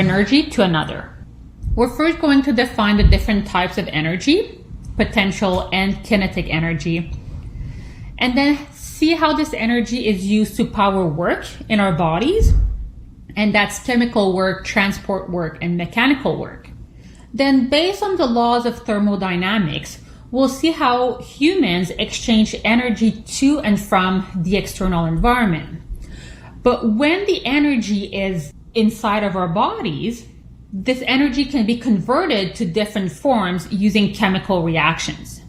energy to another. We're first going to define the different types of energy, potential and kinetic energy, and then see how this energy is used to power work in our bodies, and that's chemical work, transport work, and mechanical work. Then, based on the laws of thermodynamics, we'll see how humans exchange energy to and from the external environment. But when the energy is inside of our bodies, this energy can be converted to different forms using chemical reactions.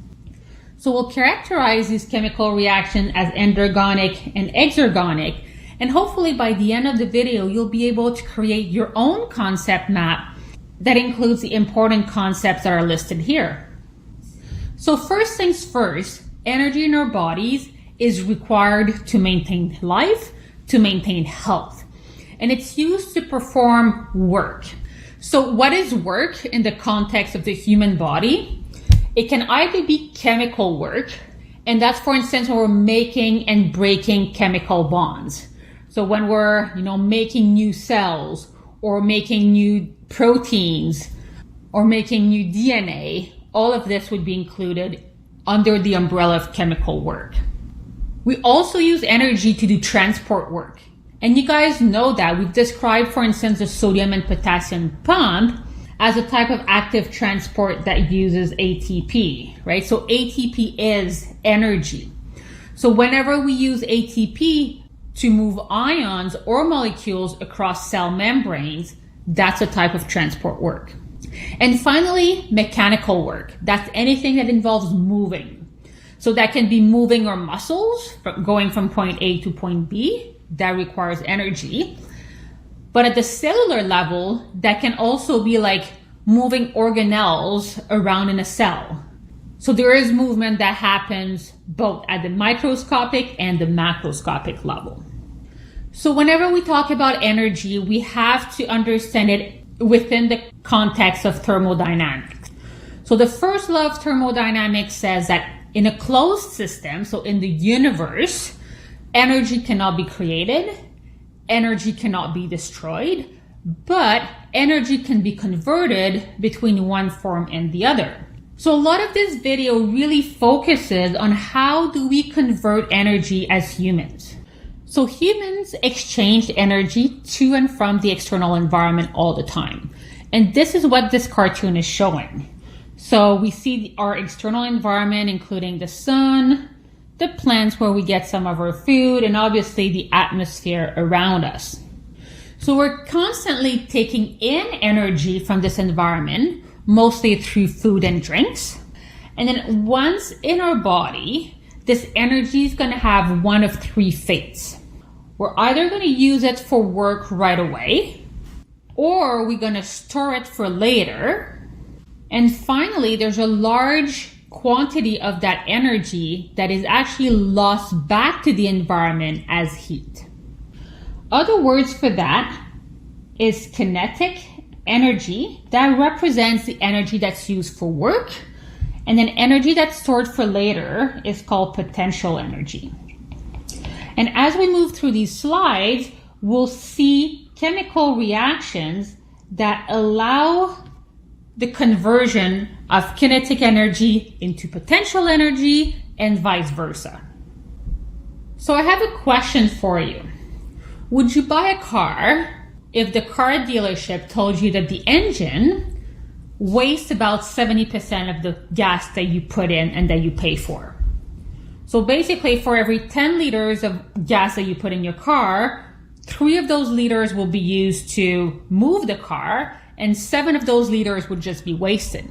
So we'll characterize these chemical reactions as endergonic and exergonic, and hopefully by the end of the video, you'll be able to create your own concept map that includes the important concepts that are listed here. So first things first, energy in our bodies is required to maintain life, to maintain health, and it's used to perform work. So what is work in the context of the human body? It can either be chemical work, and that's, for instance, when we're making and breaking chemical bonds. So when we're, making new cells or making new proteins or making new DNA, all of this would be included under the umbrella of chemical work. We also use energy to do transport work. And you guys know that we've described, for instance, the sodium and potassium pump as a type of active transport that uses ATP, right? So ATP is energy. So whenever we use ATP to move ions or molecules across cell membranes, that's a type of transport work. And finally, mechanical work. That's anything that involves moving. So that can be moving our muscles, going from point A to point B. That requires energy. But at the cellular level, that can also be like moving organelles around in a cell. So there is movement that happens both at the microscopic and the macroscopic level. So whenever we talk about energy, we have to understand it within the context of thermodynamics. So the first law of thermodynamics says that in a closed system, so in the universe, energy cannot be created, energy cannot be destroyed, but energy can be converted between one form and the other. So a lot of this video really focuses on how do we convert energy as humans. So humans exchange energy to and from the external environment all the time. And this is what this cartoon is showing. So we see our external environment, including the sun, the plants where we get some of our food, and obviously the atmosphere around us. So we're constantly taking in energy from this environment, mostly through food and drinks. And then once in our body, this energy is going to have one of three fates. We're either going to use it for work right away, or we're going to store it for later. And finally, there's a large quantity of that energy that is actually lost back to the environment as heat. Other words for that is kinetic energy. That represents the energy that's used for work. And then energy that's stored for later is called potential energy. And as we move through these slides, we'll see chemical reactions that allow the conversion of kinetic energy into potential energy and vice versa. So I have a question for you. Would you buy a car if the car dealership told you that the engine wastes about 70% of the gas that you put in and that you pay for? So basically, for every 10 liters of gas that you put in your car, 3 of those liters will be used to move the car, and 7 of those liters would just be wasted.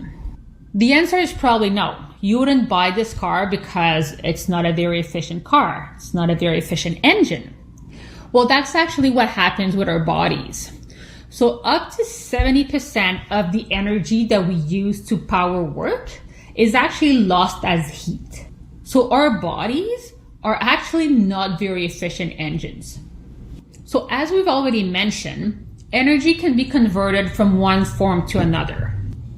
The answer is probably no. You wouldn't buy this car because it's not a very efficient car. It's not a very efficient engine. Well, that's actually what happens with our bodies. So up to 70% of the energy that we use to power work is actually lost as heat. So our bodies are actually not very efficient engines. So as we've already mentioned, energy can be converted from one form to another.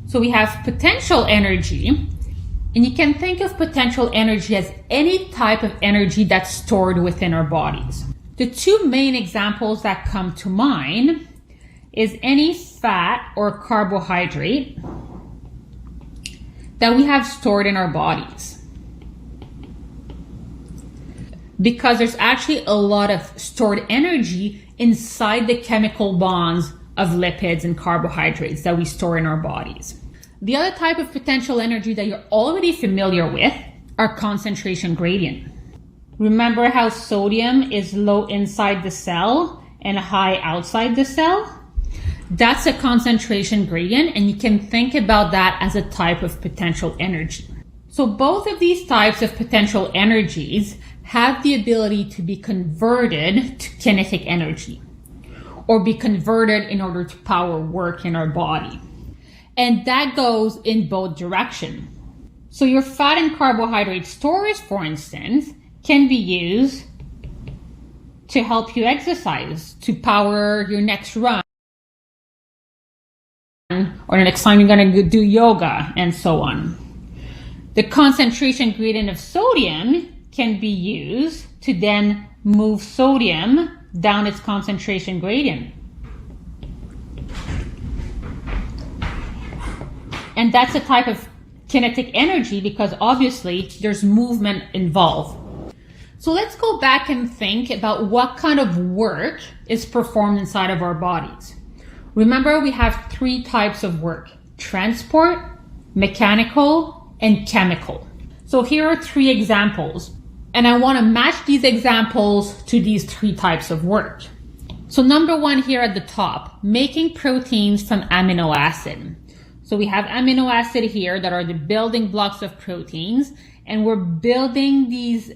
So we have potential energy, and you can think of potential energy as any type of energy that's stored within our bodies. The 2 main examples that come to mind is any fat or carbohydrate that we have stored in our bodies. Because there's actually a lot of stored energy inside the chemical bonds of lipids and carbohydrates that we store in our bodies. The other type of potential energy that you're already familiar with are concentration gradient. Remember how sodium is low inside the cell and high outside the cell? That's a concentration gradient, and you can think about that as a type of potential energy. So both of these types of potential energies have the ability to be converted to kinetic energy, or be converted in order to power work in our body. And that goes in both directions. So your fat and carbohydrate stores, for instance, can be used to help you exercise, to power your next run, or the next time you're going to do yoga, and so on. The concentration gradient of sodium can be used to then move sodium down its concentration gradient. And that's a type of kinetic energy because obviously there's movement involved. So let's go back and think about what kind of work is performed inside of our bodies. Remember, we have three types of work: transport, mechanical, and chemical. So here are three examples, and I want to match these examples to these three types of work. So number one here at the top, making proteins from amino acid. So we have amino acid here that are the building blocks of proteins, and we're building these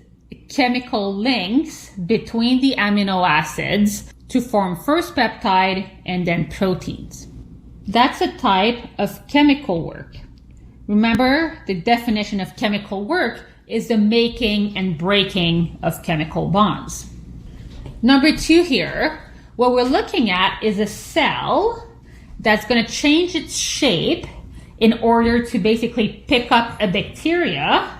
chemical links between the amino acids to form first peptide and then proteins. That's a type of chemical work. Remember, the definition of chemical work is the making and breaking of chemical bonds. Number two here, what we're looking at is a cell that's going to change its shape in order to basically pick up a bacteria,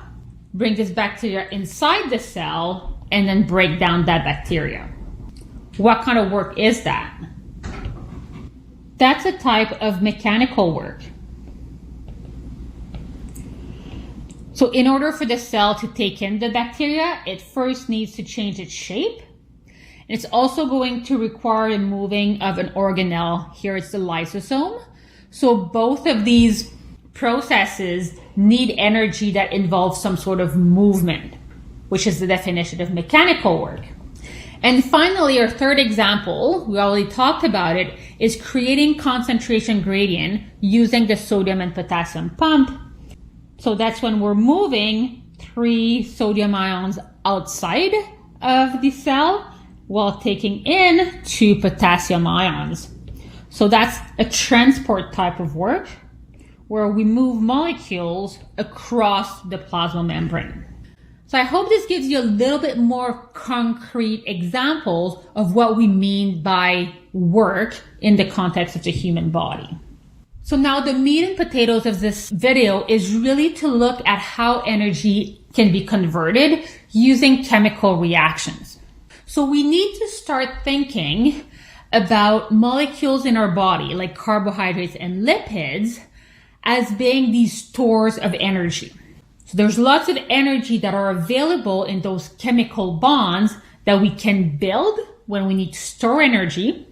bring this bacteria inside the cell, and then break down that bacteria. What kind of work is that? That's a type of mechanical work. So in order for the cell to take in the bacteria, it first needs to change its shape. It's also going to require the moving of an organelle. Here it's the lysosome. So both of these processes need energy that involves some sort of movement, which is the definition of mechanical work. And finally, our third example, we already talked about it, is creating concentration gradient using the sodium and potassium pump. So that's when we're moving 3 sodium ions outside of the cell while taking in 2 potassium ions. So that's a transport type of work where we move molecules across the plasma membrane. So I hope this gives you a little bit more concrete examples of what we mean by work in the context of the human body. So now the meat and potatoes of this video is really to look at how energy can be converted using chemical reactions. So we need to start thinking about molecules in our body, like carbohydrates and lipids, as being these stores of energy. So there's lots of energy that are available in those chemical bonds that we can build when we need to store energy,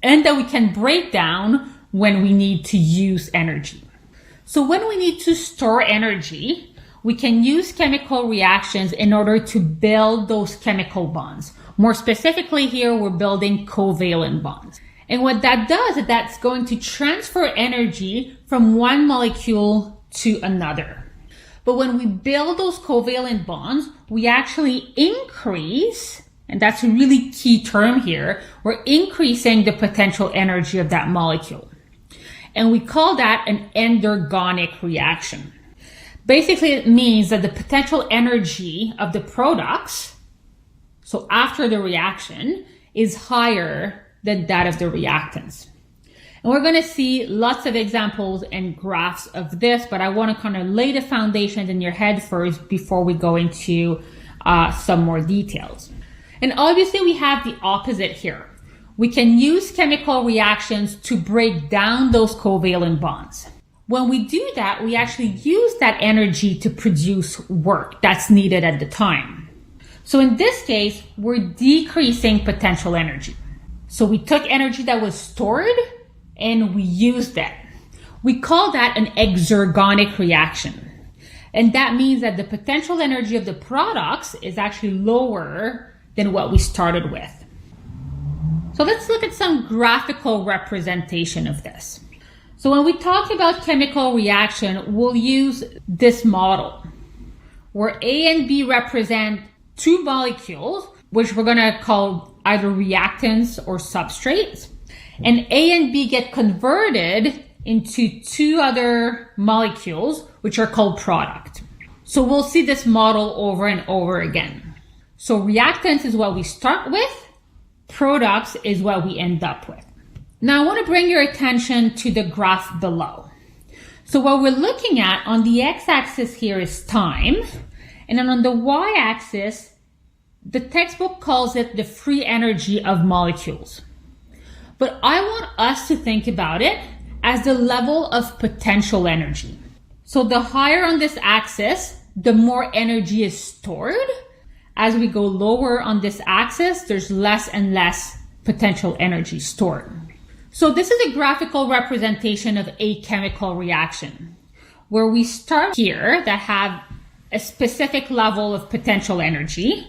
and that we can break down when we need to use energy. So when we need to store energy, we can use chemical reactions in order to build those chemical bonds. More specifically here, we're building covalent bonds. And what that does is that's going to transfer energy from one molecule to another. But when we build those covalent bonds, we actually increase, and that's a really key term here, we're increasing the potential energy of that molecule. And we call that an endergonic reaction. Basically, it means that the potential energy of the products, so after the reaction, is higher than that of the reactants. And we're going to see lots of examples and graphs of this, but I want to kind of lay the foundations in your head first before we go into some more details. And obviously we have the opposite here. we can use chemical reactions to break down those covalent bonds. When we do that, we actually use that energy to produce work that's needed at the time. So in this case, we're decreasing potential energy. So we took energy that was stored and we used it. We call that an exergonic reaction. And that means that the potential energy of the products is actually lower than what we started with. So let's look at some graphical representation of this. So when we talk about chemical reaction, we'll use this model where A and B represent two molecules, which we're going to call either reactants or substrates. And A and B get converted into two other molecules, which are called product. So we'll see this model over and over again. So reactants is what we start with. Products is what we end up with. Now I want to bring your attention to the graph below. So what we're looking at on the x-axis here is time. And then on the y-axis, the textbook calls it the free energy of molecules. But I want us to think about it as the level of potential energy. So the higher on this axis, the more energy is stored. As we go lower on this axis, there's less and less potential energy stored. So this is a graphical representation of a chemical reaction, where we start here that have a specific level of potential energy.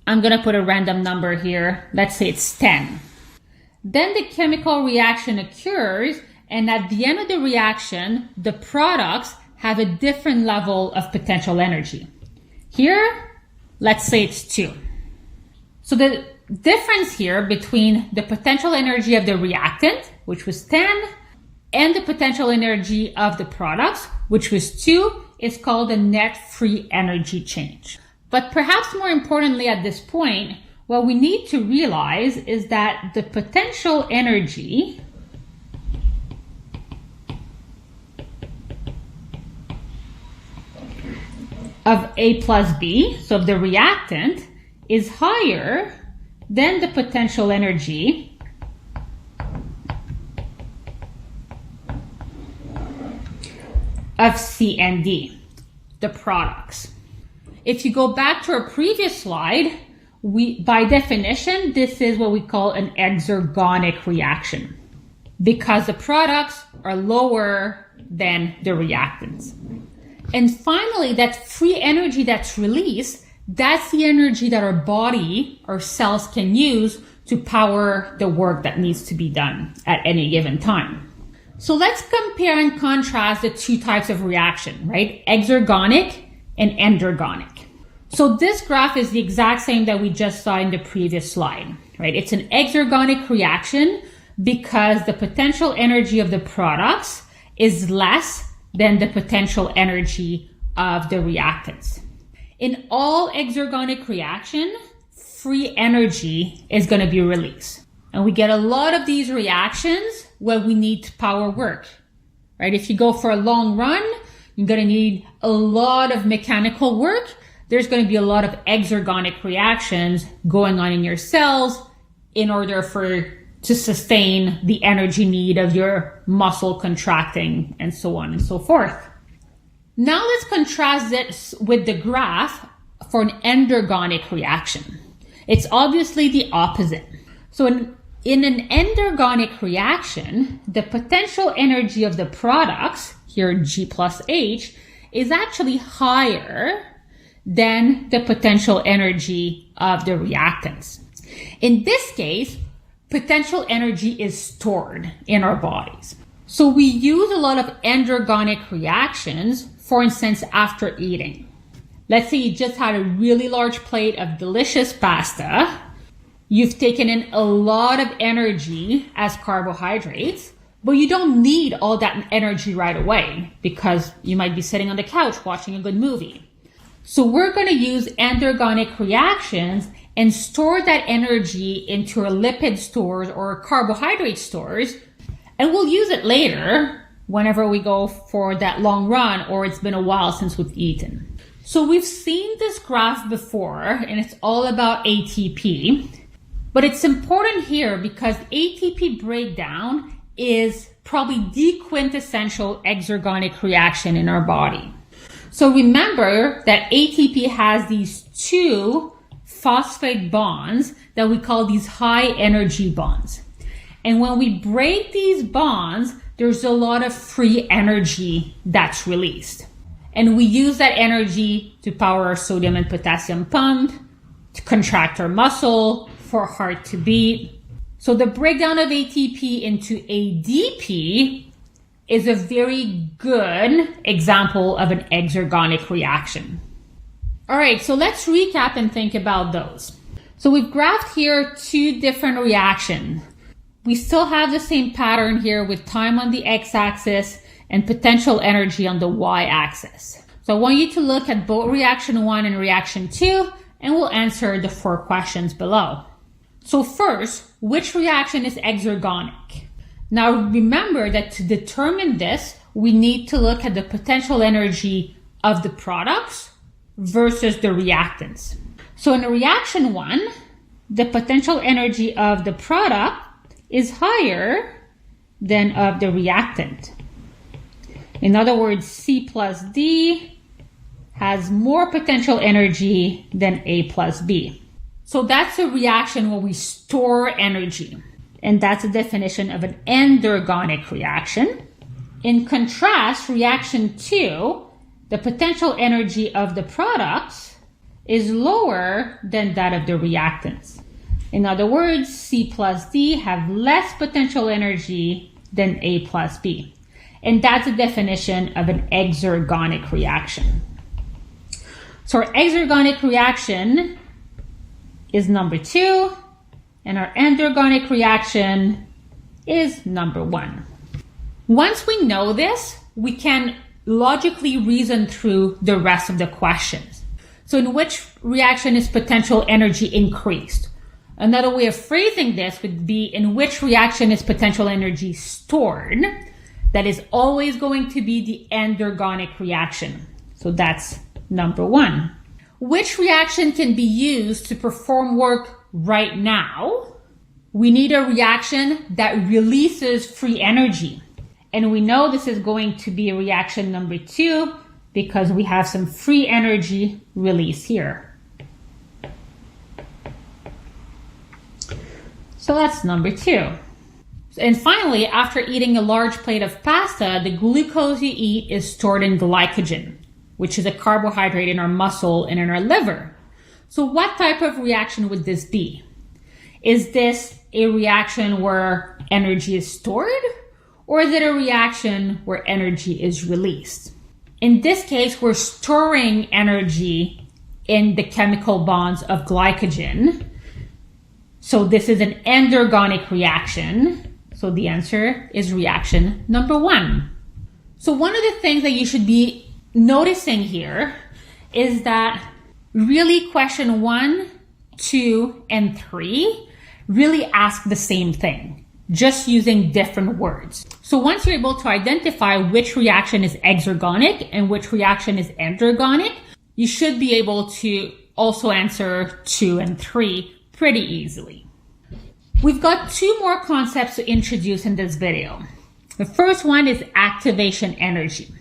I'm going to put a random number here. Let's say it's 10. Then the chemical reaction occurs, and at the end of the reaction, the products have a different level of potential energy. Here, let's say it's 2. So the difference here between the potential energy of the reactant, which was 10, and the potential energy of the products, which was 2, is called the net free energy change. But perhaps more importantly at this point, what we need to realize is that the potential energy of A plus B, so of the reactant, is higher than the potential energy of C and D, the products. If you go back to our previous slide, by definition, this is what we call an exergonic reaction because the products are lower than the reactants. And finally, that free energy that's released, that's the energy that our body, our cells can use to power the work that needs to be done at any given time. So let's compare and contrast the two types of reaction, right? Exergonic and endergonic. So this graph is the exact same that we just saw in the previous slide, right? It's an exergonic reaction because the potential energy of the products is less than the potential energy of the reactants. In all exergonic reaction, free energy is going to be released. And we get a lot of these reactions when we need to power work, right? If you go for a long run, you're going to need a lot of mechanical work. There's going to be a lot of exergonic reactions going on in your cells in order to sustain the energy need of your muscle contracting and so on and so forth. Now let's contrast this with the graph for an endergonic reaction. It's obviously the opposite. So in an endergonic reaction, the potential energy of the products, here G plus H, is actually higher than the potential energy of the reactants. In this case, potential energy is stored in our bodies. So we use a lot of endergonic reactions, for instance, after eating. Let's say you just had a really large plate of delicious pasta. You've taken in a lot of energy as carbohydrates, but you don't need all that energy right away because you might be sitting on the couch watching a good movie. So we're going to use endergonic reactions and store that energy into our lipid stores or carbohydrate stores, and we'll use it later whenever we go for that long run or it's been a while since we've eaten. So we've seen this graph before, and it's all about ATP. But it's important here because ATP breakdown is probably the quintessential exergonic reaction in our body. So remember that ATP has these two phosphate bonds that we call these high energy bonds. And when we break these bonds, there's a lot of free energy that's released. And we use that energy to power our sodium and potassium pump, to contract our muscle, for our heart to beat. So the breakdown of ATP into ADP is a very good example of an exergonic reaction. All right, so let's recap and think about those. So we've graphed here two different reactions. We still have the same pattern here with time on the x-axis and potential energy on the y-axis. So I want you to look at both reaction 1 and reaction 2, and we'll answer the 4 questions below. So first, which reaction is exergonic? Now remember that to determine this, we need to look at the potential energy of the products versus the reactants. So in reaction 1, the potential energy of the product is higher than of the reactant. In other words, C plus D has more potential energy than A plus B. So that's a reaction where we store energy, and that's a definition of an endergonic reaction. In contrast, reaction 2, the potential energy of the products is lower than that of the reactants. In other words, C plus D have less potential energy than A plus B. And that's a definition of an exergonic reaction. So our exergonic reaction is number 2, and our endergonic reaction is number 1. Once we know this, we can logically reason through the rest of the questions. So in which reaction is potential energy increased? Another way of phrasing this would be in which reaction is potential energy stored? That is always going to be the endergonic reaction. So that's number 1. Which reaction can be used to perform work right now? We need a reaction that releases free energy. And we know this is going to be reaction number 2 because we have some free energy release here. So that's number 2. And finally, after eating a large plate of pasta, the glucose you eat is stored in glycogen, which is a carbohydrate in our muscle and in our liver. So what type of reaction would this be? Is this a reaction where energy is stored, or is it a reaction where energy is released? In this case, we're storing energy in the chemical bonds of glycogen. So this is an endergonic reaction. So the answer is reaction number 1. So one of the things that you should be noticing here is that really question 1, 2, and 3 really ask the same thing, just using different words. So once you're able to identify which reaction is exergonic and which reaction is endergonic, you should be able to also answer 2 and 3 pretty easily. We've got 2 more concepts to introduce in this video. The first one is activation energy.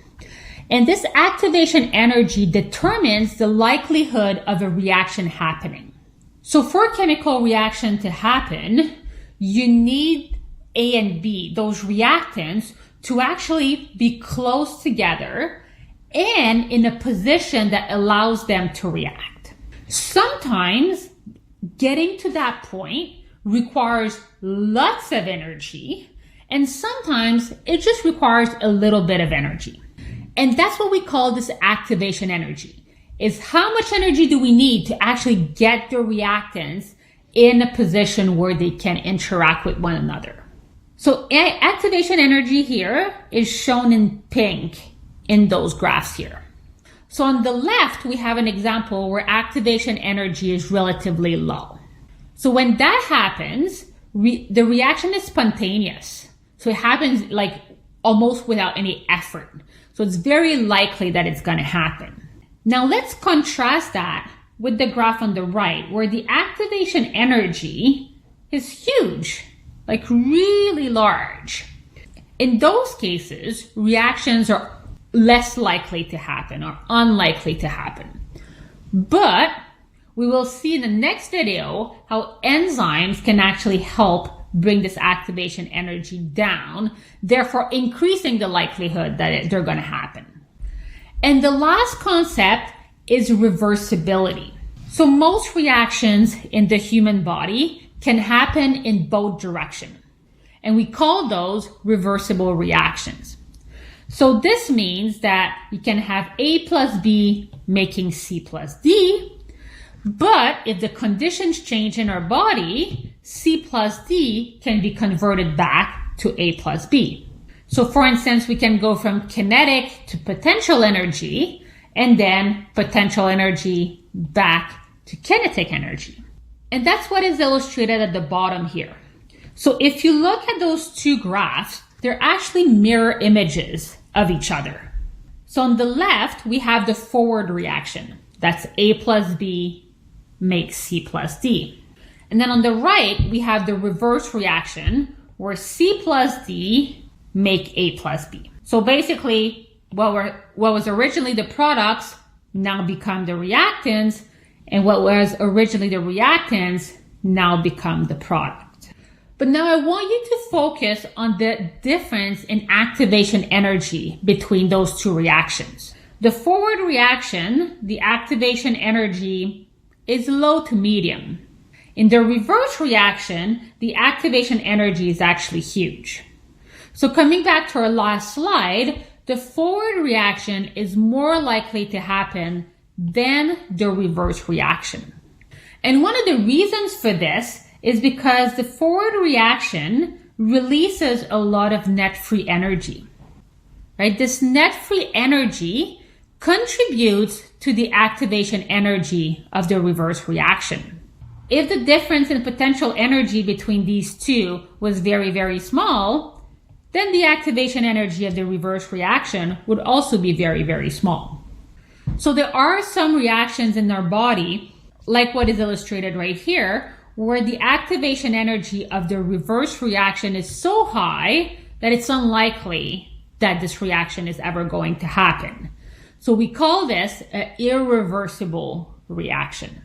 And this activation energy determines the likelihood of a reaction happening. So for a chemical reaction to happen, you need A and B, those reactants, to actually be close together and in a position that allows them to react. Sometimes getting to that point requires lots of energy, and sometimes it just requires a little bit of energy. And that's what we call this activation energy, is how much energy do we need to actually get the reactants in a position where they can interact with one another. So activation energy here is shown in pink in those graphs here. So on the left, we have an example where activation energy is relatively low. So when that happens, the reaction is spontaneous. So it happens like almost without any effort. So it's very likely that it's going to happen. Now let's contrast that with the graph on the right, where the activation energy is huge, like really large. In those cases, reactions are less likely to happen or unlikely to happen. But we will see in the next video how enzymes can actually help bring this activation energy down, therefore increasing the likelihood that they're going to happen. And the last concept is reversibility. So most reactions in the human body can happen in both directions. And we call those reversible reactions. So this means that you can have A plus B making C plus D, but if the conditions change in our body, C plus D can be converted back to A plus B. So for instance, we can go from kinetic to potential energy, and then potential energy back to kinetic energy. And that's what is illustrated at the bottom here. So if you look at those two graphs, they're actually mirror images of each other. So on the left, we have the forward reaction. That's A plus B makes C plus D. And then on the right, we have the reverse reaction where C plus D make A plus B. So basically, what was originally the products now become the reactants, and what was originally the reactants now become the product. But now I want you to focus on the difference in activation energy between those two reactions. The forward reaction, the activation energy is low to medium. In the reverse reaction, the activation energy is actually huge. So coming back to our last slide, the forward reaction is more likely to happen than the reverse reaction. And one of the reasons for this is because the forward reaction releases a lot of net free energy, right? This net free energy contributes to the activation energy of the reverse reaction. If the difference in potential energy between these two was very, very small, then the activation energy of the reverse reaction would also be very, very small. So there are some reactions in our body, like what is illustrated right here, where the activation energy of the reverse reaction is so high that it's unlikely that this reaction is ever going to happen. So we call this an irreversible reaction.